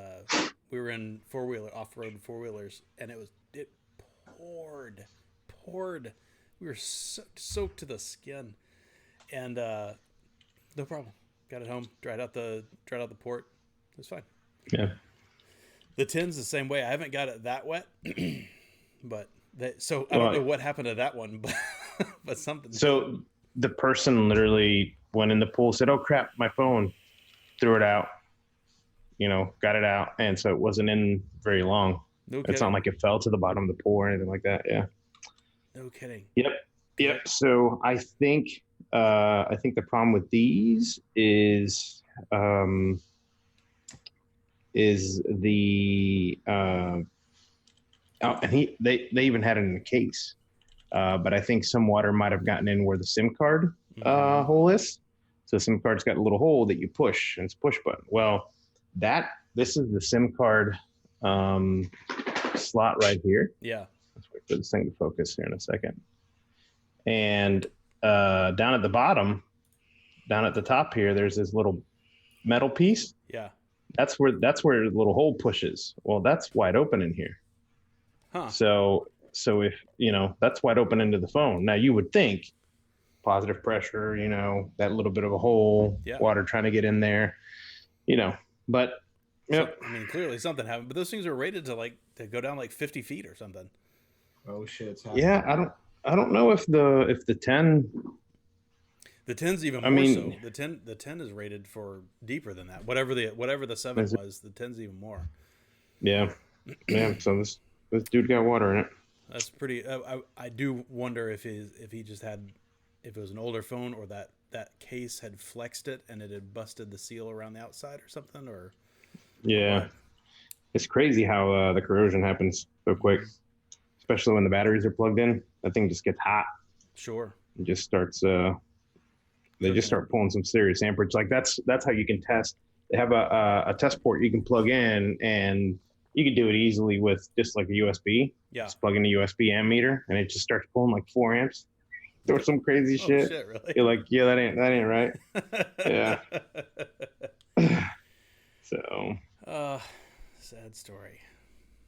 we were in off-road 4-wheelers, and it poured. We were soaked to the skin, and no problem. Got it home, dried out the port. It was fine. Yeah. The tin's the same way. I haven't got it that wet, but. So I don't know what happened to that one, but something. So the person literally went in the pool, said, "Oh crap, my phone," threw it out, got it out, and so it wasn't in very long. No kidding. It's not like it fell to the bottom of the pool or anything like that. Yeah. No kidding. Yep. So I think the problem with these is the and they even had it in a case, but I think some water might have gotten in where the SIM card hole is. So the SIM card's got a little hole that you push, and it's push button. Well, this is the SIM card slot right here. Yeah. Let's wait for this thing to focus here in a second. And down at the bottom, down at the top here, there's this little metal piece. Yeah. That's where the little hole pushes. Well, that's wide open in here. Huh. So if, that's wide open into the phone. Now you would think positive pressure, that little bit of a hole, water trying to get in there, but yep. So, I mean, clearly something happened, but those things are rated to go down like 50 feet or something. Oh shit. It's happening. Yeah. I don't know if the 10, the 10's even more so. The 10 is rated for deeper than that. Whatever the 7 was, the 10's even more. Yeah. Yeah. So this dude got water in it. That's pretty. I do wonder if he just had, if it was an older phone or that case had flexed it and it had busted the seal around the outside or something. Or yeah, it's crazy how the corrosion happens so quick, especially when the batteries are plugged in. That thing just gets hot. Sure. It just starts. They just start pulling some serious amperage. Like that's how you can test. They have a test port you can plug in, and you can do it easily with just like a USB. Yeah. Just plug in a USB ammeter, and it just starts pulling like 4 amps. or some crazy shit. Shit, really? You're like, yeah, that ain't right. Yeah. So. Sad story.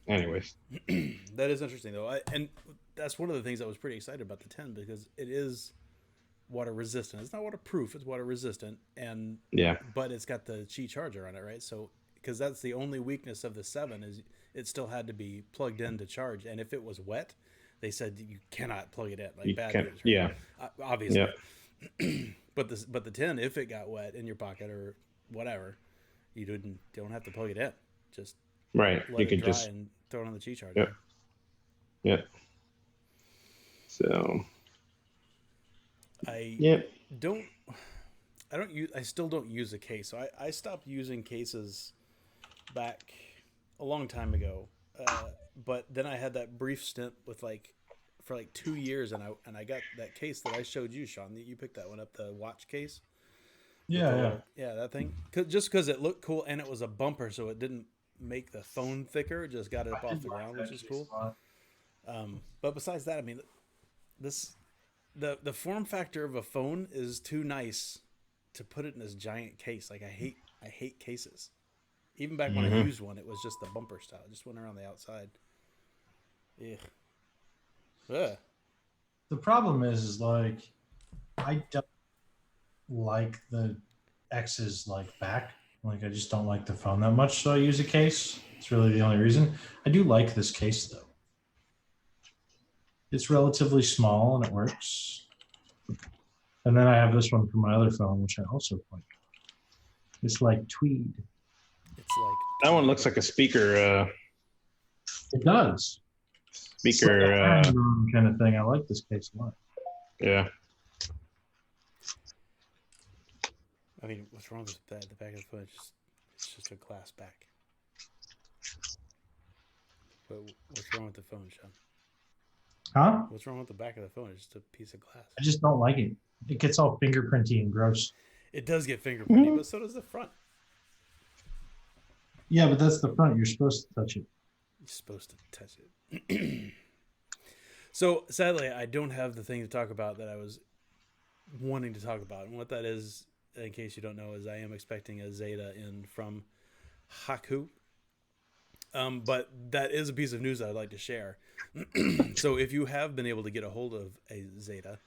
Anyways, that is interesting though, and that's one of the things I was pretty excited about the 10 because it is water resistant. It's not waterproof; it's water resistant, and yeah, but it's got the Qi charger on it, right? So because that's the only weakness of the 7 is it still had to be plugged in to charge, and if it was wet, they said you cannot plug it in, like you bad can, news, right? yeah, obviously. Yeah. but the 10, if it got wet in your pocket or whatever, you don't have to plug it in. Just right. let You it can dry just and throw it on the Qi charger. Yep. So I still don't use a case. So I stopped using cases back a long time ago. But then I had that brief stint with for 2 years, and I got that case that I showed you, Sean. That you picked that one up, the watch case. Yeah, that thing. Just because it looked cool and it was a bumper, so it didn't make the phone thicker. It just got it up off the ground, which is cool. But besides that, I mean, the form factor of a phone is too nice to put it in this giant case. Like I hate cases. Even back when I used one, it was just the bumper style. It just went around the outside. Yeah. The problem is like I don't like the X's back. Like I just don't like the phone that much, so I use a case. It's really the only reason. I do like this case though. It's relatively small and it works. And then I have this one for my other phone, which I also like. It's like tweed. It's like that one looks like a speaker. It does. Speaker kind of thing. I like this case a lot. Yeah. I mean, what's wrong with that? The back of the phone, it's just a glass back. But what's wrong with the phone, Sean? Huh? What's wrong with the back of the phone? It's just a piece of glass. I just don't like it. It gets all fingerprinty and gross. It does get fingerprinty, but so does the front. Yeah, but that's the front. You're supposed to touch it. You're supposed to touch it. So, sadly, I don't have the thing to talk about that I was wanting to talk about. And what that is, in case you don't know, is I am expecting a Zeta in from Haku. But that is a piece of news that I'd like to share. So if you have been able to get a hold of a Zeta,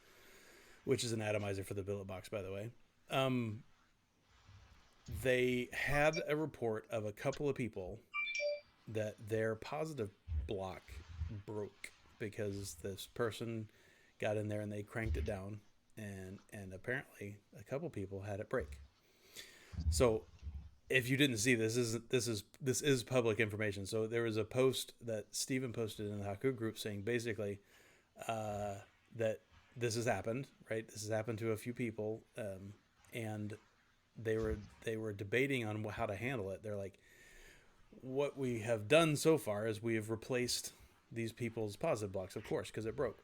which is an atomizer for the billet box, by the way, they had a report of a couple of people that their positive block broke because this person got in there and they cranked it down, and apparently a couple people had it break. So if you didn't see this is public information. So there was a post that Steven posted in the Haku group saying basically that this has happened, right? This has happened to a few people, and they were debating on how to handle it. They're like, what we have done so far is we have replaced these people's positive blocks, of course, because it broke.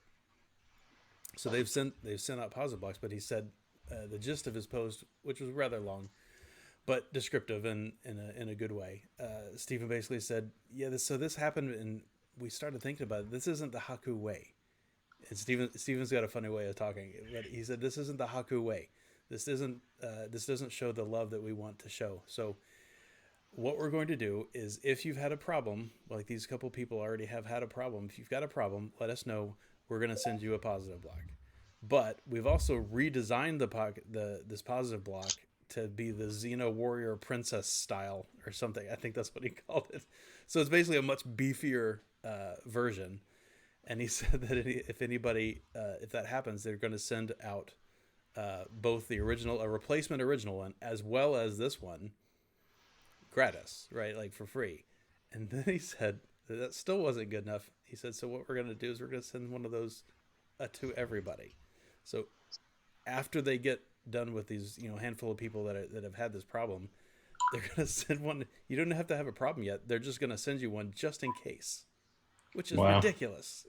So they've sent out positive blocks, but he said the gist of his post, which was rather long, but descriptive and in a good way. Stephen basically said, yeah, this happened, and we started thinking about it. This isn't the Haku way. And Steven's got a funny way of talking, but he said this isn't the Haku way. This doesn't show the love that we want to show. So what we're going to do is, if you've had a problem, like these couple people already have had a problem, if you've got a problem, let us know. We're going to send you a positive block. But we've also redesigned this positive block to be the Xena Warrior Princess style or something. I think that's what he called it. So it's basically a much beefier version. And he said that if that happens, they're going to send out both a replacement original one, as well as this one, gratis, right? Like for free. And then he said that still wasn't good enough. He said, so what we're going to do is we're going to send one of those to everybody. So after they get done with these, handful of people that have had this problem, they're going to send one. You don't have to have a problem yet. They're just going to send you one just in case, which is ridiculous.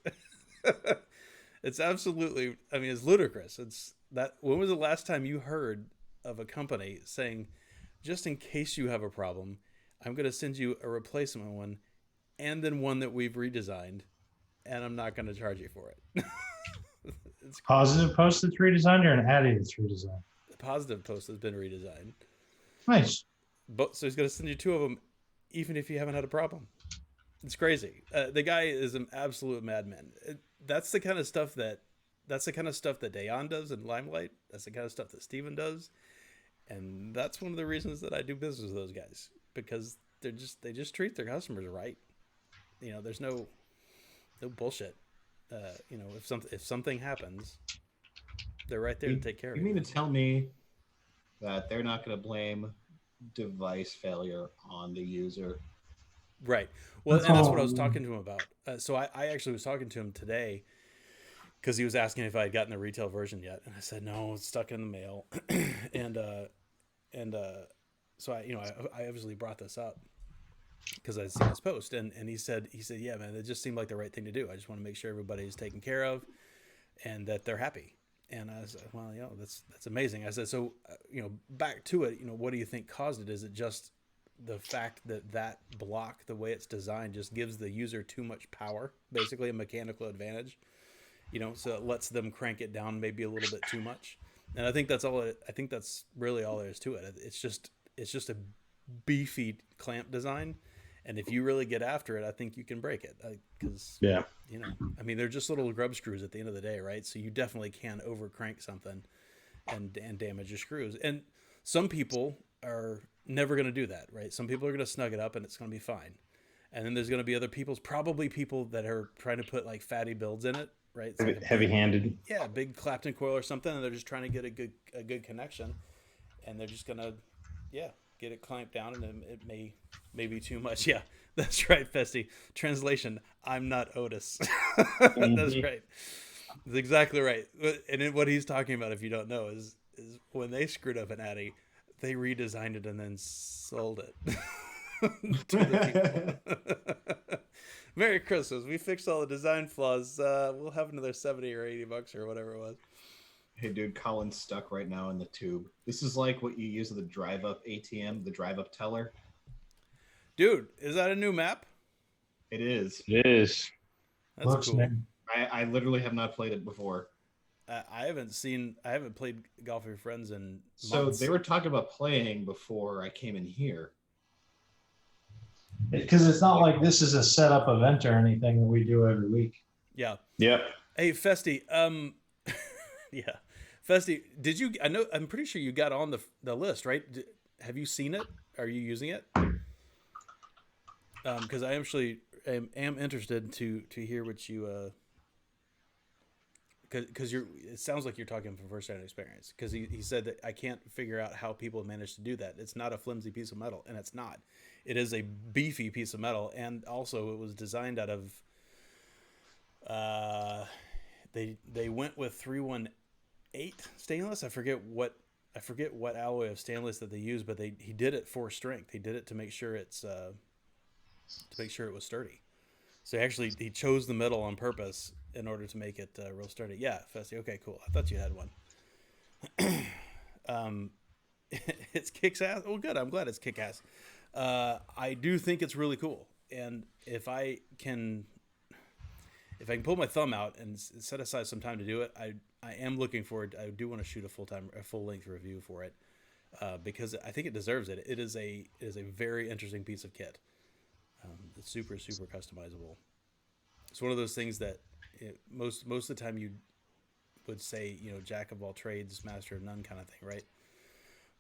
It's absolutely, it's ludicrous. When was the last time you heard of a company saying, just in case you have a problem, I'm going to send you a replacement one and then one that we've redesigned, and I'm not going to charge you for it. It's Positive post that's redesigned or an Addy that's redesigned? the positive post has been redesigned. Nice. But so he's going to send you 2 of them, even if you haven't had a problem. It's crazy. The guy is an absolute madman. That's the kind of stuff that Dayon does in Limelight. That's the kind of stuff that Steven does, and that's one of the reasons that I do business with those guys, because they just treat their customers right. There's no bullshit. If something happens, they're right there to take care of you. You mean to tell me that they're not going to blame device failure on the user? Right. Well, and that's what I was talking to him about. So I actually was talking to him today because he was asking if I had gotten the retail version yet, and I said no, it's stuck in the mail. and so I obviously brought this up because I'd seen his post, and he said, yeah, man, it just seemed like the right thing to do. I just want to make sure everybody is taken care of and that they're happy. And I said, well, that's amazing. I said, so back to it, what do you think caused it? Is it just the fact that block, the way it's designed, just gives the user too much power, basically a mechanical advantage, so it lets them crank it down maybe a little bit too much? And I think that's really all there is to it. It's just a beefy clamp design, and if you really get after it, I think you can break it, because they're just little grub screws at the end of the day, right? So you definitely can over crank something and damage your screws. And some people are never going to do that, right? Some people are going to snug it up and it's going to be fine. And then there's going to be other probably people that are trying to put like fatty builds in it, right? Heavy-handed. Yeah, big Clapton coil or something, and they're just trying to get a good connection, and they're just going to get it clamped down, and it may be too much. Yeah, that's right, Festy. Translation: I'm not Otis. That's right. That's exactly right. And then what he's talking about, if you don't know, is when they screwed up an Addy, they redesigned it and then sold it to the people. Merry Christmas. We fixed all the design flaws. We'll have another $70 or $80 or whatever it was. Hey, dude, Colin's stuck right now in the tube. This is like what you use at the drive-up ATM, the drive-up teller. Dude, is that a new map? It is. It is. That's cool. I literally have not played it before. I haven't played Golf with Your Friends in months. So they were talking about playing before I came in here. Because it's not like this is a setup event or anything that we do every week. Yeah. Yep. Hey, Festy. Yeah. Festy, did you? I'm pretty sure you got on the list, right? Have you seen it? Are you using it? Because I actually am interested to hear what you. Because it sounds like you're talking from first-hand experience. Because he said that I can't figure out how people have managed to do that. It's not a flimsy piece of metal, and it's not. It is a beefy piece of metal, and also it was designed out of. They went with 318 stainless. I forget what alloy of stainless that they used, but he did it for strength. He did it to make sure it was sturdy. So he chose the metal on purpose in order to make it real sturdy. Yeah, Festy. Okay, cool. I thought you had one. It's kicks ass. Oh, good. I'm glad it's kick ass. I do think it's really cool, and if I can pull my thumb out and set aside some time to do it, I am looking forward. I do want to shoot a full length review for it, because I think it deserves it. It is a very interesting piece of kit. It's super, super customizable. It's one of those things that most of the time you would say, jack of all trades, master of none kind of thing, right?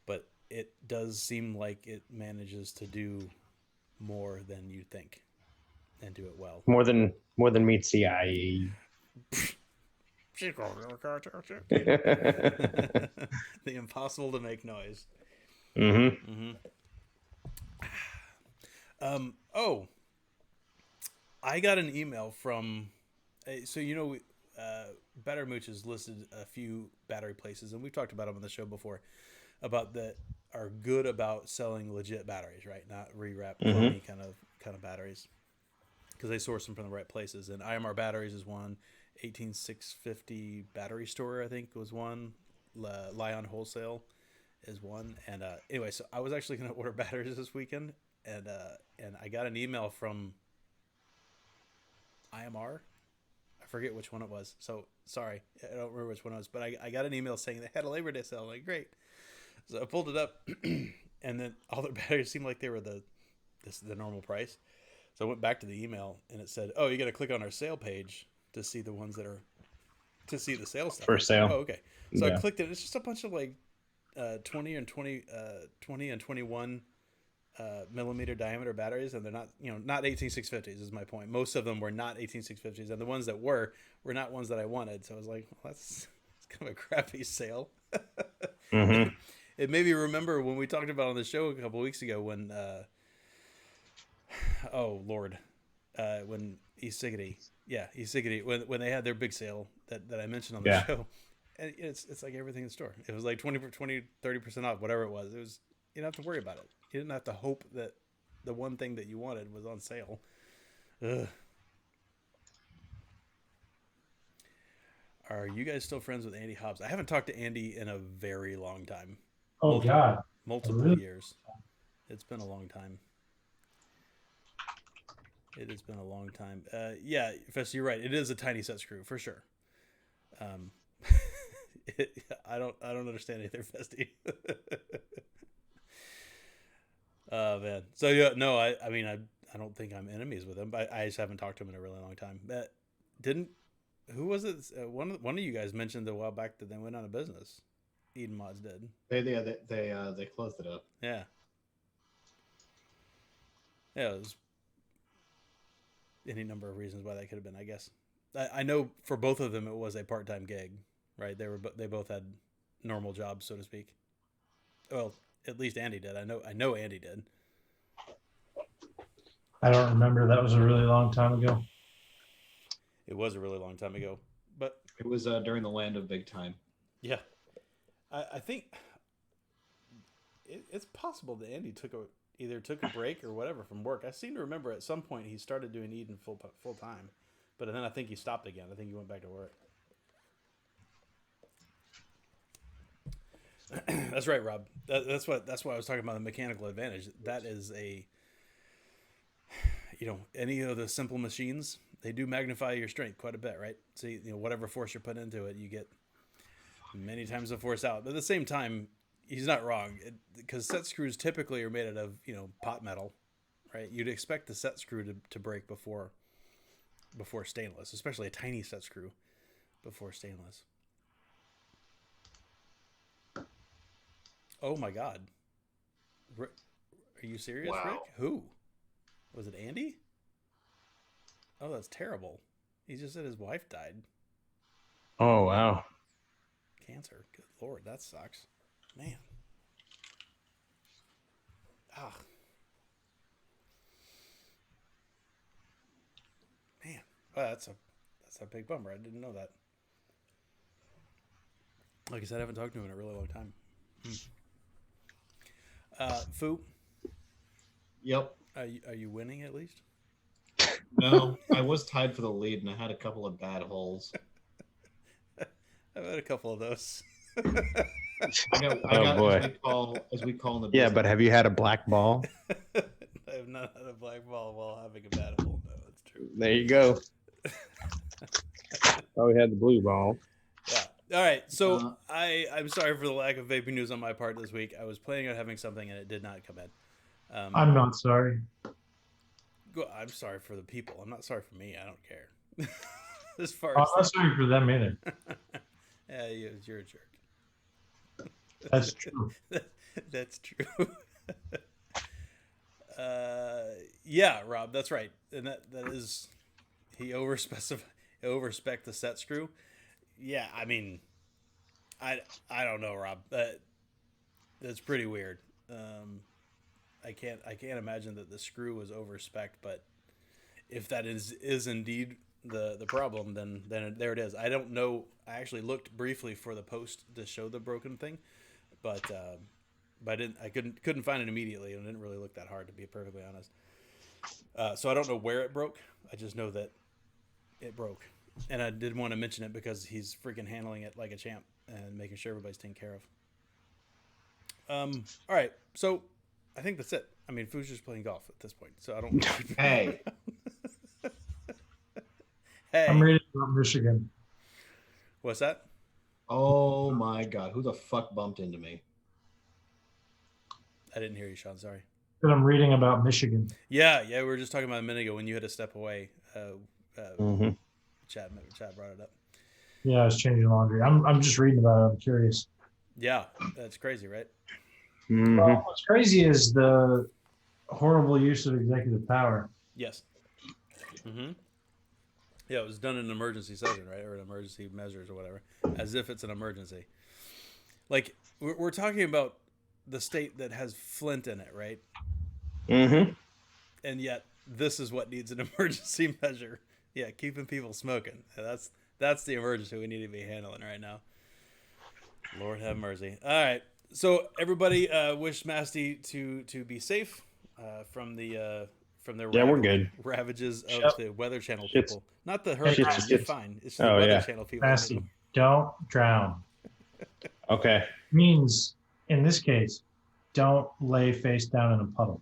But it does seem like it manages to do more than you think and do it well. More than meets the eye. The impossible to make noise. Mm-hmm. I got an email from, Battery Mooch has listed a few battery places, and we've talked about them on the show before, about that are good about selling legit batteries, right? Not rewrap kind of batteries, because they source them from the right places. And IMR Batteries is one. 18650 Battery Store, I think, was one. Lion Wholesale is one. And anyway, so I was actually going to order batteries this weekend, and I got an email from IMR. I forget which one it was. So sorry, I don't remember which one it was, but I got an email saying they had a Labor Day sale. I'm like, great. So I pulled it up, and then all their batteries seemed like they were the normal price. So I went back to the email, and it said, "Oh, you got to click on our sale page to see the ones that are to see the sale stuff." For sale. Oh, okay. So Yeah. I clicked it. It's just a bunch of like 20 and 21 millimeter diameter batteries, and they're not, not 18650s is my point. Most of them were not 18650s, and the ones that were not ones that I wanted. So I was like, well, that's kind of a crappy sale. Mm-hmm. It made me remember when we talked about on the show a couple of weeks ago when when e-ciggity when they had their big sale that I mentioned on the show, and it's like everything in the store. It was like 30% off, whatever it was. You didn't have to worry about it. You didn't have to hope that the one thing that you wanted was on sale. Ugh. Are you guys still friends with Andy Hobbs? I haven't talked to Andy in a very long time. Oh, God. Multiple years. It's been a long time. It has been a long time. Yeah, Fess, you're right. It is a tiny set screw for sure. I don't understand either, Festy. Oh man. So yeah, no, I mean I don't think I'm enemies with him, but I just haven't talked to him in a really long time. Who was it? One of you guys mentioned a while back that they went out of business. Eden Mods did. They closed it up. Yeah. Yeah, it was any number of reasons why that could have been, I guess. I know for both of them it was a part-time gig, right? They both had normal jobs, so to speak. Well, at least Andy did. I know Andy did. I don't remember. That was a really long time ago. It was a really long time ago, but it was during the land of big time. Yeah, I think it's possible that Andy either took a break or whatever from work. I seem to remember at some point he started doing Eden full time, but then I think he stopped again. I think he went back to work. That's right, Rob. That's why I was talking about the mechanical advantage. That is any of the simple machines, they do magnify your strength quite a bit, right? So whatever force you're putting into it, you get many times the force out. But at the same time, he's not wrong, because set screws typically are made out of pot metal, right? You'd expect the set screw to break before stainless, especially a tiny set screw before stainless. Oh my God. Are you serious, Wow. Rick? Who? Was it Andy? Oh, that's terrible. He just said his wife died. Oh, wow. Cancer. Good Lord, that sucks. Man. Ah. Man. Well, that's a big bummer. I didn't know that. Like I said, I haven't talked to him in a really long time. Foo? Yep. Are you winning at least? No, I was tied for the lead, and I had a couple of bad holes. I've had a couple of those. I got boy. as we call in the Yeah, business. but have you had a black ball? I have not had a black ball while having a bad hole. No, that's true. There you go. Oh, we had the blue ball. Yeah. All right. So I'm sorry for the lack of vaping news on my part this week. I was planning on having something, and it did not come in. I'm not sorry. I'm sorry for the people. I'm not sorry for me. I don't care. As far I'm as not sorry for them either. yeah, you're a jerk. That's true. That's true. Yeah, Rob, that's right, and that is he overspec the set screw. Yeah, I mean, I don't know, Rob. That's pretty weird. I can't imagine that the screw was overspec, but if that is indeed the problem, then there it is. I don't know. I actually looked briefly for the post to show the broken thing, but I couldn't find it immediately, and I didn't really look that hard, to be perfectly honest. So I don't know where it broke. I just know that it broke, and I did want to mention it because he's freaking handling it like a champ and making sure everybody's taken care of. All right, so I think that's it. I mean, Foo's just playing golf at this point, so I don't. Hey. Hey, I'm reading about Michigan. what's that? Oh my god, who the fuck bumped into me? I didn't hear you, Sean. Sorry. But I'm reading about Michigan. Yeah, we were just talking about a minute ago when you had to step away. Mm-hmm. Chad brought it up. Yeah, I was changing laundry. I'm just reading about it. I'm curious. Yeah, that's crazy, right? Mm-hmm. Well, what's crazy is the horrible use of executive power. Yes. Mm-hmm. Yeah, it was done in an emergency session, right, or an emergency measures or whatever, as if it's an emergency. Like we're talking about the state that has Flint in it, right? Mm-hmm. And yet this is what needs an emergency measure. Yeah, keeping people smoking. That's the emergency we need to be handling right now. Lord have mercy. All right, so everybody, wish Masty to be safe from the we're good. ravages of Yep. the Weather Channel Shit's- people. Not the hurricane. shit's- You're shit's- fine. It's the Oh, Weather yeah. Channel people. Massey, don't drown. Okay. Means, in this case, don't lay face down in a puddle.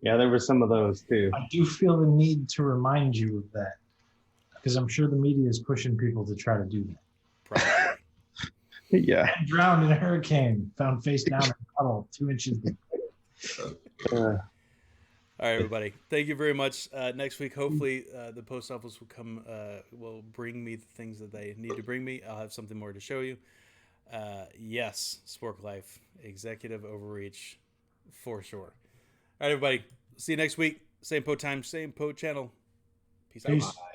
Yeah, there were some of those too. I do feel the need to remind you of that because I'm sure the media is pushing people to try to do that. Probably. Yeah. Drowned in a hurricane, found face down in a puddle, 2 inches deep. All right, everybody. Thank you very much. Next week, hopefully, the post office will bring me the things that they need to bring me. I'll have something more to show you. Yes, Spork Life, executive overreach, for sure. All right, everybody. See you next week. Same po time, same po channel. Peace out. Peace. Bye.